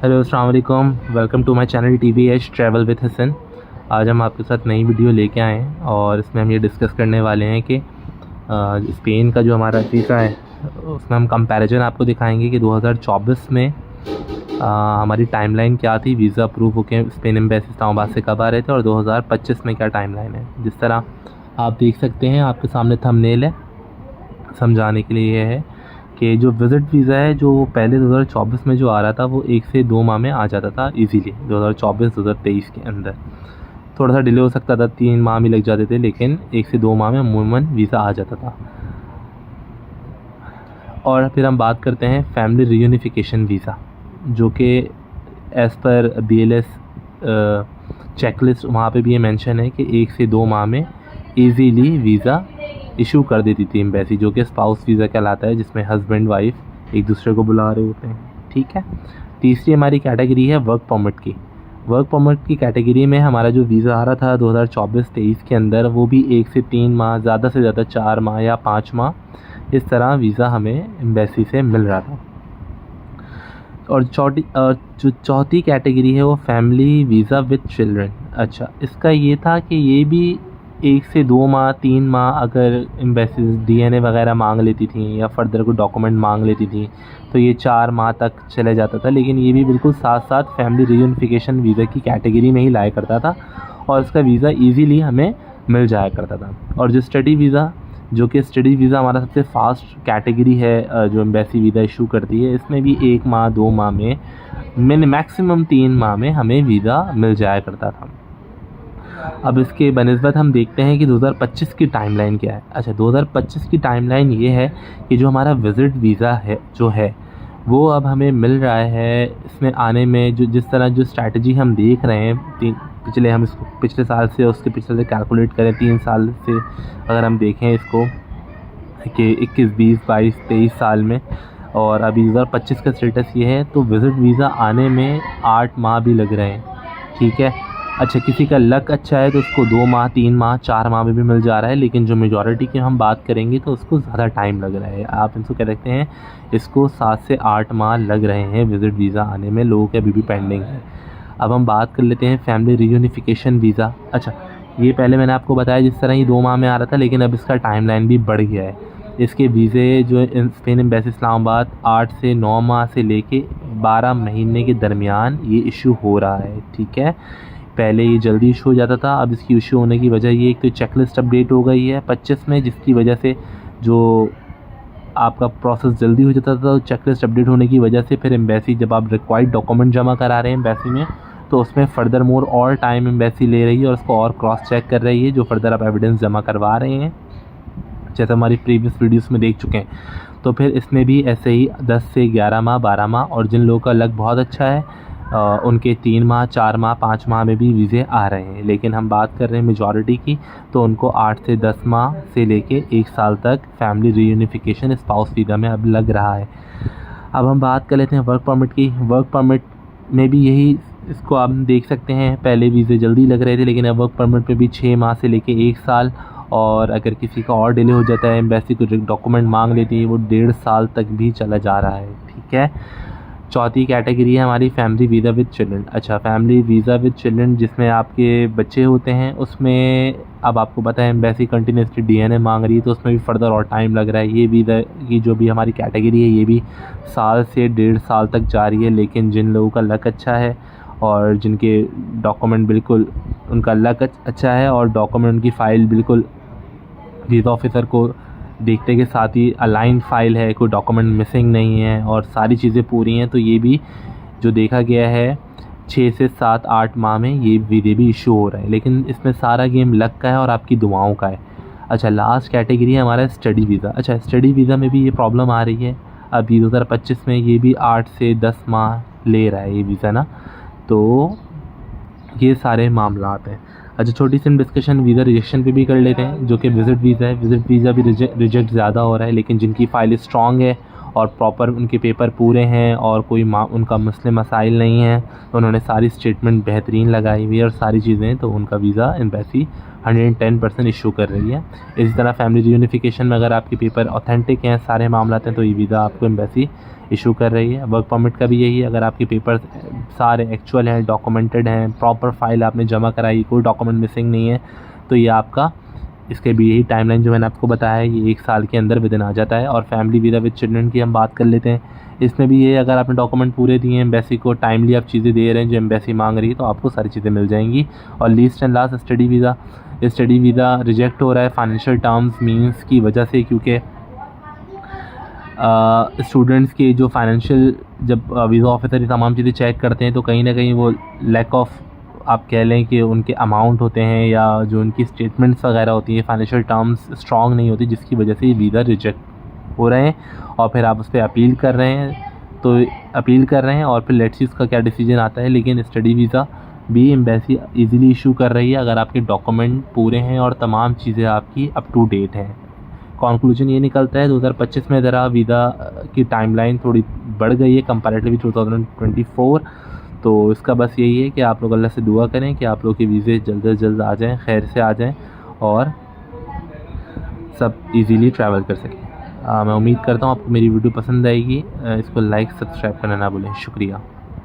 Hello अस्सलाम वालेकुम, welcome to my channel TVH travel with Hasan. आज हम आपके साथ नई वीडियो लेके आए हैं और इसमें हम ये डिस्कस करने वाले हैं कि स्पेन का जो हमारा वीज़ा है उसमें हम कंपैरिजन आपको दिखाएंगे कि 2024 में हमारी टाइमलाइन क्या थी, वीज़ा अप्रूव होकर स्पेन एम्बेसी इस्लामाबाद से कब आ रहे थे और 2025 में क्या टाइमलाइन है। जिस तरह आप देख सकते हैं आपके सामने थंबनेल है, समझाने के लिए ये है कि जो विज़िट वीज़ा है जो पहले 2024 में जो आ रहा था वो 1 से 2 माह में आ जाता था इजीली। 2024-2023 के अंदर थोड़ा सा डिले हो सकता था, 3 माह भी लग जाते थे, लेकिन 1 से 2 माह में अमूमन वीज़ा आ जाता था। और फिर हम बात करते हैं फैमिली रीयूनिफिकेशन वीज़ा, जो कि एज़ पर BLS चेकलिस्ट वहाँ पे भी ये मेंशन है कि 1 से 2 माह में इजीली वीज़ा इशू कर देती थी एम्बेसी, जो कि स्पाउस वीज़ा कहलाता है, जिसमें हस्बैंड वाइफ एक दूसरे को बुला रहे होते हैं। ठीक है। तीसरी हमारी कैटेगरी है वर्क परमिट की। वर्क परमिट की कैटेगरी में हमारा जो वीज़ा आ रहा था 2024-23 के अंदर वो भी 1 से 3 माह, ज़्यादा से ज़्यादा 4 माह या 5 माह, इस तरह वीज़ा हमें एम्बेसी से मिल रहा था। और जो चौथी कैटेगरी है वो फैमिली वीज़ा विद चिल्ड्रन। अच्छा, इसका ये था कि ये भी 1 से 2 माह 3 माह अगर एम्बेसी DNA वगैरह मांग लेती थी या फर्दर कोई डॉक्यूमेंट मांग लेती थी तो ये 4 माह तक चले जाता था, लेकिन ये भी बिल्कुल साथ साथ फैमिली रीयूनिफिकेशन वीज़ा की कैटेगरी में ही लाया करता था और इसका वीज़ा ईज़िली हमें मिल जाया करता था। और जो स्टडी वीज़ा, जो कि स्टडी वीज़ा हमारा सबसे फास्ट कैटेगरी है जो एम्बेसी वीज़ा इशू करती है, इसमें भी 1 माह 2 माह में मैक्सिमम 3 माह में हमें वीज़ा मिल जाया करता था। अब इसके बनिस्बत हम देखते हैं कि 2025 की टाइमलाइन क्या है। अच्छा, 2025 की टाइमलाइन ये है कि जो हमारा विज़िट वीज़ा है जो है वो अब हमें मिल रहा है। इसमें आने में जो जिस तरह जो स्ट्रैटेजी हम देख रहे हैं हम इसको पिछले साल से उसके पिछले से कैलकुलेट करें, 3 साल से अगर हम देखें इसको कि 21, 20, 22, 23 साल में, और अभी 2025 का स्टेटस ये है, तो विज़िट वीज़ा आने में 8 माह भी लग रहे हैं। ठीक है। अच्छा, किसी का लक अच्छा है तो उसको 2 माह 3 माह 4 माह में भी मिल जा रहा है, लेकिन जो मेजॉरिटी की हम बात करेंगे तो उसको ज़्यादा टाइम लग रहा है। आप इसको कह सकते हैं इसको 7 से 8 माह लग रहे हैं विज़िट वीज़ा आने में, लोगों के अभी भी पेंडिंग है। अब हम बात कर लेते हैं फैमिली रीयूनिफिकेशन वीज़ा। अच्छा, ये पहले मैंने आपको बताया जिस तरह ये 2 माह में आ रहा था, लेकिन अब इसका टाइमलाइन भी बढ़ गया है। इसके वीज़े जो स्पेन एम्बेसी इस्लामाबाद 8 से 9 माह से लेके 12 महीने के दरमियान ये इशू हो रहा है। ठीक है। पहले ये जल्दी इशू हो जाता था, अब इसकी इशू होने की वजह ये एक तो चेकलिस्ट अपडेट हो गई है 25 में, जिसकी वजह से जो आपका प्रोसेस जल्दी हो जाता था, तो चेकलिस्ट अपडेट होने की वजह से फिर एम्बेसी जब आप रिक्वायर्ड डॉक्यूमेंट जमा करा रहे हैं एम्बेसी में तो उसमें फ़र्दर मोर और टाइम एम्बेसी ले रही है और उसको और क्रॉस चेक कर रही है जो फर्दर आप एविडेंस जमा करवा रहे हैं, जैसे हमारी प्रीवियस वीडियोस में देख चुके हैं। तो फिर इसमें भी ऐसे ही 10 से 11 माह 12 माह, और जिन लोगों का लक बहुत अच्छा है उनके 3 माह 4 माह 5 माह में भी वीज़े आ रहे हैं। लेकिन हम बात कर रहे हैं मेजॉरिटी की, तो उनको 8 से 10 माह से लेके 1 साल तक फैमिली रीयूनिफिकेशन स्पाउस वीज़ा में अब लग रहा है। अब हम बात कर लेते हैं वर्क परमिट की। वर्क परमिट में भी यही, इसको आप देख सकते हैं, पहले वीज़े जल्दी लग रहे थे, लेकिन अब वर्क परमिट पे भी 6 माह से लेके 1 साल, और अगर किसी का और डिले हो जाता है, एम्बेसी को डॉक्यूमेंट मांग लेती है, वो 1.5 साल तक भी चला जा रहा है। ठीक है। चौथी कैटेगरी है हमारी फैमिली वीज़ा विद चिल्ड्रन। अच्छा, फैमिली वीज़ा विद चिल्ड्रन जिसमें आपके बच्चे होते हैं, उसमें अब आपको पता है एम्बेसी कंटिन्यूसली DNA मांग रही है, तो उसमें भी फर्दर और टाइम लग रहा है। ये वीज़ा की जो भी हमारी कैटेगरी है ये भी साल से 1.5 साल तक जा रही है, लेकिन जिन लोगों का लक अच्छा है और जिनके डॉक्यूमेंट बिल्कुल, उनका लक अच्छा है और डॉक्यूमेंट उनकी फ़ाइल बिल्कुल वीज़ा ऑफिसर को देखते के साथ ही अलाइन फ़ाइल है, कोई डॉक्यूमेंट मिसिंग नहीं है और सारी चीज़ें पूरी हैं, तो ये भी जो देखा गया है 6 से 7-8 माह में ये वीज़े भी इशू हो रहा है। लेकिन इसमें सारा गेम लक का है और आपकी दुआओं का है। अच्छा, लास्ट कैटेगरी है हमारा स्टडी वीज़ा। अच्छा, स्टडी वीज़ा में भी ये प्रॉब्लम आ रही है। अभी 2025 में ये भी 8 से 10 माह ले रहा है ये वीज़ा ना, तो ये सारे मामलात हैं। अच्छा, छोटी सी डिस्कशन वीज़ा रिजेक्शन पे भी कर लेते हैं, जो कि विज़िट वीज़ा है। विज़िट वीज़ा भी रिजेक्ट ज़्यादा हो रहा है, लेकिन जिनकी फ़ाइल स्ट्रॉन्ग है और प्रॉपर उनके पेपर पूरे हैं और कोई उनका मसले मसाइल नहीं है, तो उन्होंने सारी स्टेटमेंट बेहतरीन लगाई हुई है और सारी चीज़ें, तो उनका वीज़ा एम्बेसी 110% इशू कर रही है। इसी तरह फैमिली रियूनिफिकेशन में अगर आपके पेपर ऑथेंटिक हैं, सारे मामलात हैं, तो ये वीज़ा आपको एम्बेसी इशू कर रही है। वर्क परमिट का भी यही है, अगर आपके पेपर सारे एक्चुअल हैं, डॉक्यूमेंटेड हैं, प्रॉपर फाइल आपने जमा कराई, कोई डॉक्यूमेंट मिसिंग नहीं है, तो ये आपका, इसके भी यही टाइमलाइन जो मैंने आपको बताया है, ये 1 साल के अंदर विदिन आ जाता है। और फैमिली वीज़ा विद चिल्ड्रन की हम बात कर लेते हैं। इसमें भी ये, अगर आपने डॉक्यूमेंट पूरे दिए हैं, एम्बेसी को टाइमली आप चीज़ें दे रहे हैं जो एम्बेसी मांग रही है, तो आपको सारी चीज़ें मिल जाएंगी। और least and last study visa, study visa reject हो रहा है फाइनेंशियल टर्म्स मीन्स की वजह से, क्योंकि स्टूडेंट्स के जो फाइनेंशियल, जब वीज़ा ऑफिसर ये तमाम चीज़ें चेक करते हैं, तो कहीं ना कहीं वो लैक ऑफ, आप कह लें कि उनके अमाउंट होते हैं या जो उनकी स्टेटमेंट्स वगैरह होती हैं, फाइनेंशियल टर्म्स स्ट्रॉन्ग नहीं होती, जिसकी वजह से ये वीज़ा रिजेक्ट हो रहे हैं। और फिर आप उस पर अपील कर रहे हैं, तो अपील कर रहे हैं और फिर लेट्स सी उसका क्या डिसीजन आता है। लेकिन स्टडी वीज़ा भी एम्बेसी इजीली इशू कर रही है अगर आपके डॉक्यूमेंट पूरे हैं और तमाम चीज़ें आपकी अप टू डेट हैं। कॉन्क्लूजन ये निकलता है 2025 में ज़रा वीज़ा की टाइमलाइन थोड़ी बढ़ गई है कंपैरेटिवली 2024। तो इसका बस यही है कि आप लोग अल्लाह से दुआ करें कि आप लोग के वीज़े जल्द से जल्द आ जाएं, खैर से आ जाएं और सब इजीली ट्रैवल कर सकें। मैं उम्मीद करता हूँ आपको मेरी वीडियो पसंद आएगी। इसको लाइक सब्सक्राइब करना ना भूलें। शुक्रिया।